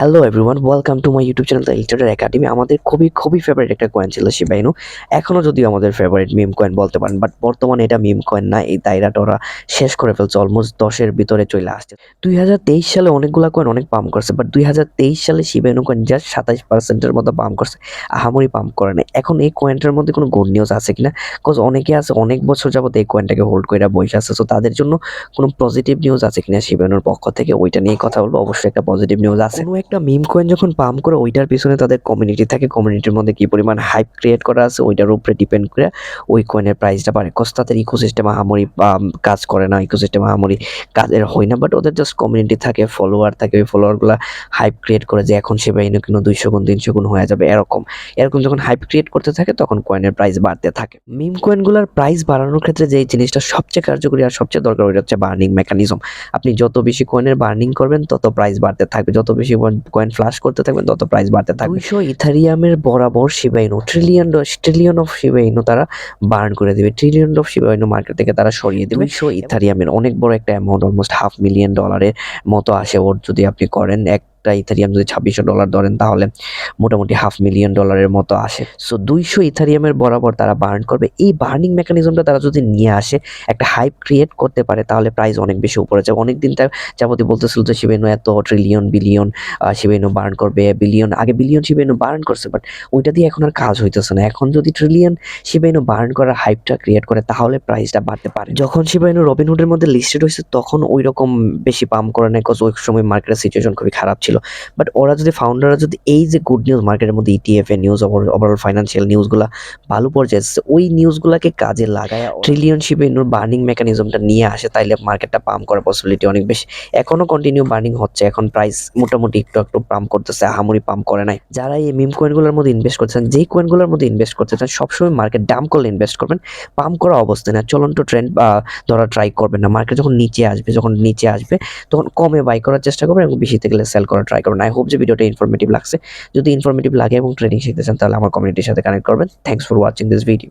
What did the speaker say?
Hello everyone, welcome to my YouTube channel the illiterate academy. আমাদের খুবই favourite একটা coin ছিল শিবা ইনু। এখনও যদিও আমাদের ফেভারিট মিম কয়েন বলতে পারেন, বাট বর্তমানে এটা মিম কয়েন না। এই দায়রাটা ওরা শেষ করে ফেলছে, অলমোস্ট 10-এর ভিতরে চলে আসছে। 2023 সালে অনেকগুলা কয়েন অনেক পাম্প করছে, বাট 2023 সালে শিবা ইনু কয়েন জাস্ট 27% মতো পাম্প করছে, আহামরি পাম্প করে নাই। এখন এই কয়েনটার মধ্যে কোনো গুড নিউজ আছে কিনা? বিকজ অনেকে আছে অনেক বছর যাবত এই কয়েনটাকে হোল্ড করে বসে আছে, সো তাদের জন্য কোনো পজিটিভ নিউজ আছে কিনা শিবা ইনুর পক্ষ থেকে, ওইটা নিয়ে কথা বলবো। অবশ্যই একটা পজিটিভ নিউজ আছে। কোনো একটা মিম কয়েন যখন পাম্প করে, ওইটার পিছনে তাদের কমিউনিটি থাকে, কমিউনিটির মধ্যে কি পরিমাণ হাইপ ক্রিয়েট করা আছে ওইটার উপরে ডিপেন্ড করে ওই কয়েনের প্রাইসটা বাড়ে। কজ তাদের ইকোসিস্টেম আহামরি কাজ করে না, ইকোসিস্টেম আহামরি কাজের হয় না, বাট ওদের জাস্ট কমিউনিটি থাকে, ফলোয়ার থাকে, ওই ফলোয়ারগুলো হাইপ ক্রিয়েট করে যে এখন শিবা ইনু কিন্তু 200 গুণ 300 গুণ হয়ে যাবে। এরকম এরকম যখন হাইপ ক্রিয়েট করতে থাকে তখন কয়েনের প্রাইস বাড়তে থাকে। মিম কয়েনগুলোর প্রাইস বাড়ানোর ক্ষেত্রে যে জিনিসটা সবচেয়ে কার্যকরী আর সবচেয়ে দরকার, ওইটা হচ্ছে বার্নিং মেকানিজম। আপনি যত বেশি কয়েনের বার্নিং করবেন তত প্রাইস বাড়তে থাকবে, যত বেশি কয়েন ফ্লাশ করতে থাকবেন তত প্রাইস বাড়তে থাকবে। 200 ইথারিয়ামের বরাবর Shiba Inu trillion of Shiba Inu তারা বার্ন করে দিবে, trillion of Shiba Inu market থেকে তারা সরিয়ে দিবে। 200 ইথারিয়ামের অনেক বড় একটা অ্যামাউন্ট, অলমোস্ট $500,000 মতো আসে ওর, যদি আপনি করেন একটা ইথারিয়াম যদি $2600 ধরেন তাহলে মোটামুটি $500,000 মতো আসে। সো 200 ইথারিয়ামের বরাবর তারা বার্ন করবে। এই বার্নিং মেকানিজমটা তারা যদি নিয়ে আসে, একটা হাইপ ক্রিয়েট করতে পারে, তাহলে প্রাইস অনেক বেশি উপরে যাবে। অনেকদিন যাবতীয় বলতেছিল যে শিবা ইনু এত ট্রিলিয়ন বিলিয়ন শিবা ইনু বার্ন করবে, বিলিয়ন আগে বিলিয়ন শিবা ইনু বার্ন করছে, বাট ওইটা দিয়ে এখন আর কাজ হইতেছে না। এখন যদি ট্রিলিয়ন শিবা ইনু বার্ন করার হাইপটা ক্রিয়েট করে তাহলে প্রাইসটা বাড়তে পারে। যখন শিবা ইনু রবিনহুডের মধ্যে লিস্টেড হয়েছে তখন ওই রকম বেশি পাম্প করে নাই, কজ ওই সময় মার্কেটের সিচুয়েশন খুবই খারাপ ছিল। বাট ওরা যদি ফাউন্ডাররা যদি এই যে গুড নিউজ মার্কেটের মধ্যে ইটিএফ এর নিউজ, ওভারঅল ফাইন্যান্সিয়াল নিউজগুলো ভালো পর্যায়ে এসেছে, ওই নিউজগুলোকে কাজে লাগায় ট্রিলিয়ন শিবা ইনুর বার্নিং মেকানিজমটা নিয়ে আসে, তাইলে মার্কেটটা পাম্প করার পসিবিলিটি অনেক বেশি। এখনো কন্টিনিউ বার্নিং হচ্ছে, এখন প্রাইস মোটামুটি একটু একটু পাম্প করতেছে, আহামরি পাম্প করে নাই। যারা এই মিম কয়েনগুলোর মধ্যে ইনভেস্ট করতেছেন, যেই কয়েনগুলোর মধ্যে ইনভেস্ট করতে চান, সবসময় মার্কেট ডাম্প করলে ইনভেস্ট করবেন, পাম্প করা অবস্থায় না। চলন্ত ট্রেন্ড ধরা ট্রাই করবেন না। মার্কেট যখন নিচে আসবে তখন কমে বাই করার চেষ্টা করবেন এবং বেশিতে গেলে সেল করার ট্রাই করবেন। আই হোপ যে ভিডিওটা ইনফরমেটিভ লাগছে। যদি ইনফরমেটিভ লাগে এবং ট্রেডিং শিখতে চান তাহলে আমার কমিউনিটির সাথে কানেক্ট করবেন। Thanks for watching this video.